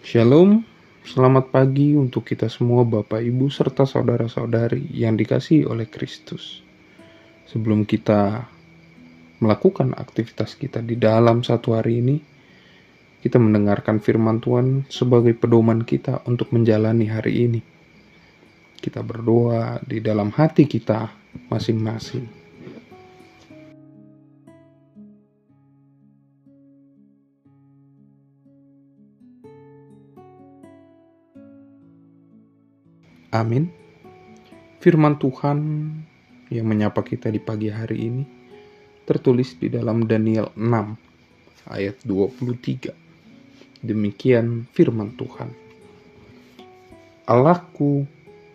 Shalom, selamat pagi untuk kita semua Bapak Ibu serta saudara-saudari yang dikasihi oleh Kristus. Sebelum kita melakukan aktivitas kita di dalam satu hari ini, kita mendengarkan firman Tuhan sebagai pedoman kita untuk menjalani hari ini. Kita berdoa di dalam hati kita masing-masing. Amin. Firman Tuhan yang menyapa kita di pagi hari ini tertulis di dalam Daniel 6 ayat 23. Demikian firman Tuhan. Allahku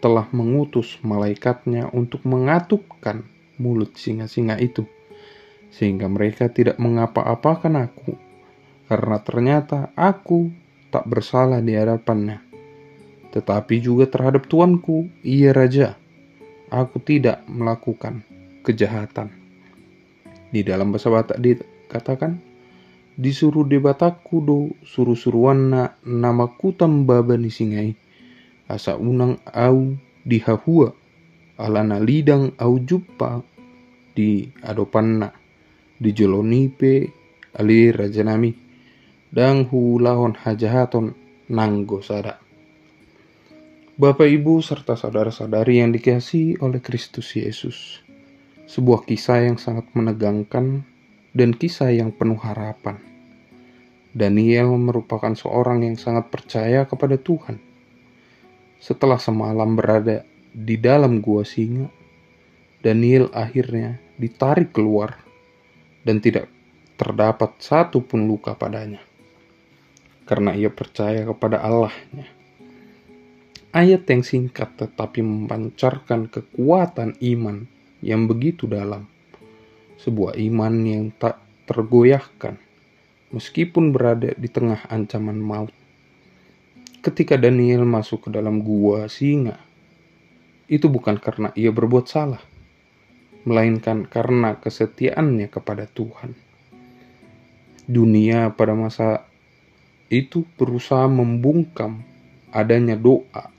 telah mengutus malaikatnya untuk mengatupkan mulut singa-singa itu, sehingga mereka tidak mengapa-apakan aku, karena ternyata aku tak bersalah di hadapannya. Tetapi juga terhadap Tuanku, ia Raja, aku tidak melakukan kejahatan. Di dalam bahasa Batak dikatakan, disuruh debataku do suruh-suruanna namaku tambaba ni singai, asa unang au dihahua, alana lidang au juppa di adopanna, di jolonipe ali rajanami, dan hulahon hajahaton nanggo sada. Bapak Ibu serta saudara-saudari yang dikasihi oleh Kristus Yesus, sebuah kisah yang sangat menegangkan dan kisah yang penuh harapan. Daniel merupakan seorang yang sangat percaya kepada Tuhan. Setelah semalam berada di dalam gua singa, Daniel akhirnya ditarik keluar dan tidak terdapat satu pun luka padanya, karena ia percaya kepada Allahnya. Ayat yang singkat tetapi memancarkan kekuatan iman yang begitu dalam. Sebuah iman yang tak tergoyahkan meskipun berada di tengah ancaman maut. Ketika Daniel masuk ke dalam gua singa, itu bukan karena ia berbuat salah, melainkan karena kesetiaannya kepada Tuhan. Dunia pada masa itu berusaha membungkam adanya doa,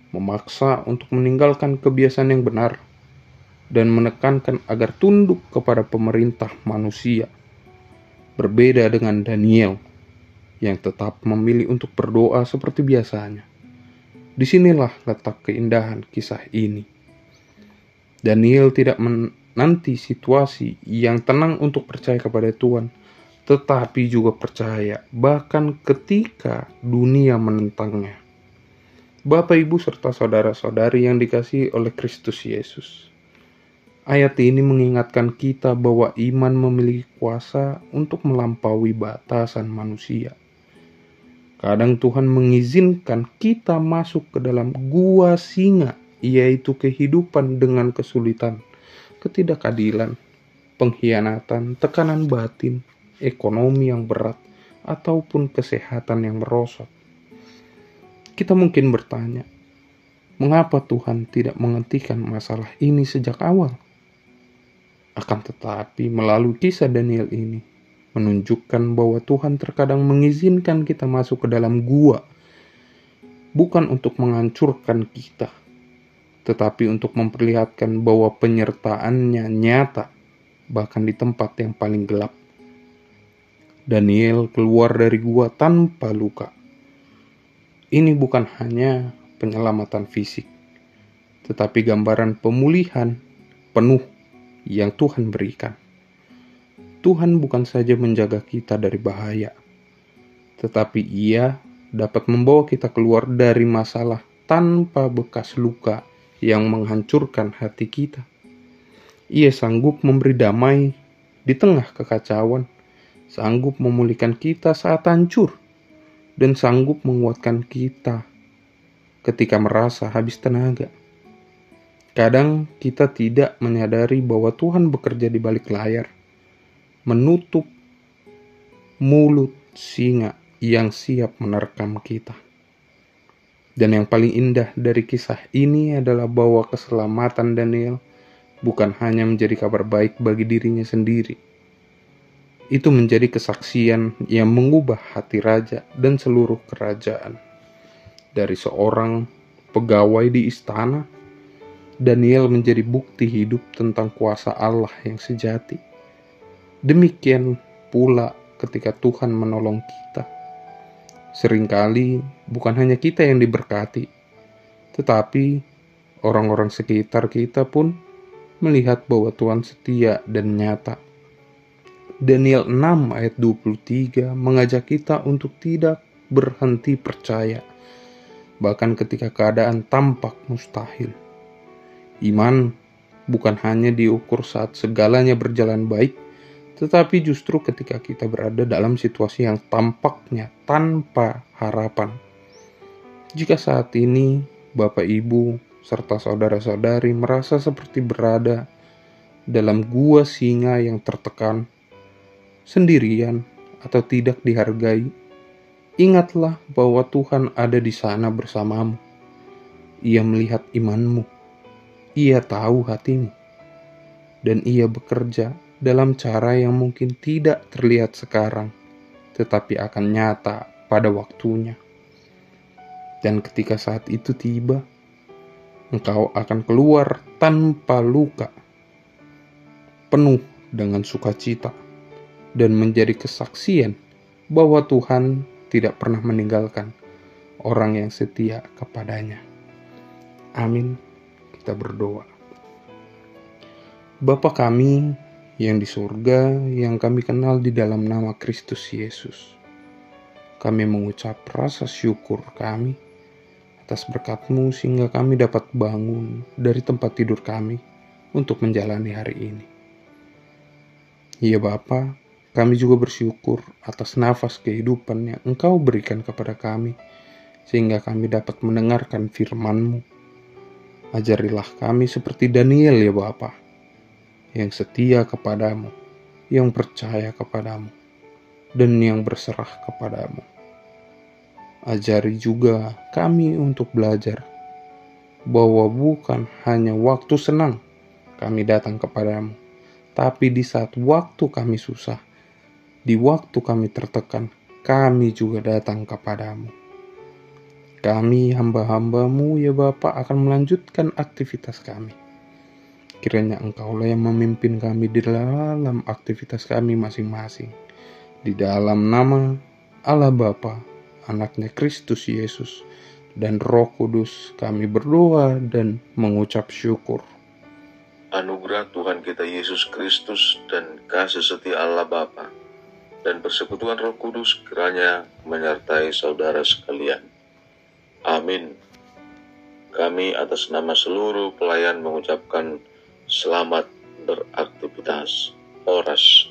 memaksa untuk meninggalkan kebiasaan yang benar, dan menekankan agar tunduk kepada pemerintah manusia. Berbeda dengan Daniel yang tetap memilih untuk berdoa seperti biasanya. Disinilah letak keindahan kisah ini. Daniel tidak menanti situasi yang tenang untuk percaya kepada Tuhan, tetapi juga percaya bahkan ketika dunia menentangnya. Bapak, Ibu, serta saudara-saudari yang dikasihi oleh Kristus Yesus. Ayat ini mengingatkan kita bahwa iman memiliki kuasa untuk melampaui batasan manusia. Kadang Tuhan mengizinkan kita masuk ke dalam gua singa, yaitu kehidupan dengan kesulitan, ketidakadilan, pengkhianatan, tekanan batin, ekonomi yang berat, ataupun kesehatan yang merosot. Kita mungkin bertanya, mengapa Tuhan tidak menghentikan masalah ini sejak awal? Akan tetapi melalui kisah Daniel ini menunjukkan bahwa Tuhan terkadang mengizinkan kita masuk ke dalam gua, bukan untuk menghancurkan kita, tetapi untuk memperlihatkan bahwa penyertaannya nyata, bahkan di tempat yang paling gelap. Daniel keluar dari gua tanpa luka. Ini bukan hanya penyelamatan fisik, tetapi gambaran pemulihan penuh yang Tuhan berikan. Tuhan bukan saja menjaga kita dari bahaya, tetapi Ia dapat membawa kita keluar dari masalah tanpa bekas luka yang menghancurkan hati kita. Ia sanggup memberi damai di tengah kekacauan, sanggup memulihkan kita saat hancur, dan sanggup menguatkan kita ketika merasa habis tenaga. Kadang kita tidak menyadari bahwa Tuhan bekerja di balik layar, menutup mulut singa yang siap menerkam kita. Dan yang paling indah dari kisah ini adalah bahwa keselamatan Daniel bukan hanya menjadi kabar baik bagi dirinya sendiri, Itu menjadi kesaksian yang mengubah hati raja dan seluruh kerajaan. Dari seorang pegawai di istana, Daniel menjadi bukti hidup tentang kuasa Allah yang sejati. Demikian pula ketika Tuhan menolong kita. Seringkali bukan hanya kita yang diberkati, tetapi orang-orang sekitar kita pun melihat bahwa Tuhan setia dan nyata. Daniel 6 ayat 23 mengajak kita untuk tidak berhenti percaya, bahkan ketika keadaan tampak mustahil. Iman bukan hanya diukur saat segalanya berjalan baik, tetapi justru ketika kita berada dalam situasi yang tampaknya tanpa harapan. Jika saat ini Bapak Ibu serta saudara-saudari merasa seperti berada dalam gua singa yang tertekan, sendirian atau tidak dihargai, ingatlah bahwa Tuhan ada di sana bersamamu. Ia melihat imanmu, Ia tahu hatimu, dan Ia bekerja dalam cara yang mungkin tidak terlihat sekarang, tetapi akan nyata pada waktunya. Dan ketika saat itu tiba, engkau akan keluar tanpa luka, penuh dengan sukacita, dan menjadi kesaksian bahwa Tuhan tidak pernah meninggalkan orang yang setia kepadanya. Amin. Kita berdoa. Bapa kami yang di surga, yang kami kenal di dalam nama Kristus Yesus, kami mengucap rasa syukur kami atas berkat-Mu sehingga kami dapat bangun dari tempat tidur kami untuk menjalani hari ini. Ya Bapa, kami juga bersyukur atas nafas kehidupan yang Engkau berikan kepada kami, sehingga kami dapat mendengarkan firman-Mu. Ajarilah kami seperti Daniel ya Bapa, yang setia kepadamu, yang percaya kepadamu, dan yang berserah kepadamu. Ajari juga kami untuk belajar bahwa bukan hanya waktu senang kami datang kepadamu, tapi di saat waktu kami susah, di waktu kami tertekan, kami juga datang kepadamu. Kami hamba-hambamu ya Bapa akan melanjutkan aktivitas kami. Kiranya Engkaulah yang memimpin kami di dalam aktivitas kami masing-masing. Di dalam nama Allah Bapa, Anaknya Kristus Yesus, dan Roh Kudus kami berdoa dan mengucap syukur. Anugerah Tuhan kita Yesus Kristus dan kasih setia Allah Bapa dan persekutuan Roh Kudus kiranya menyertai saudara sekalian. Amin. Kami atas nama seluruh pelayan mengucapkan selamat beraktivitas. Horas.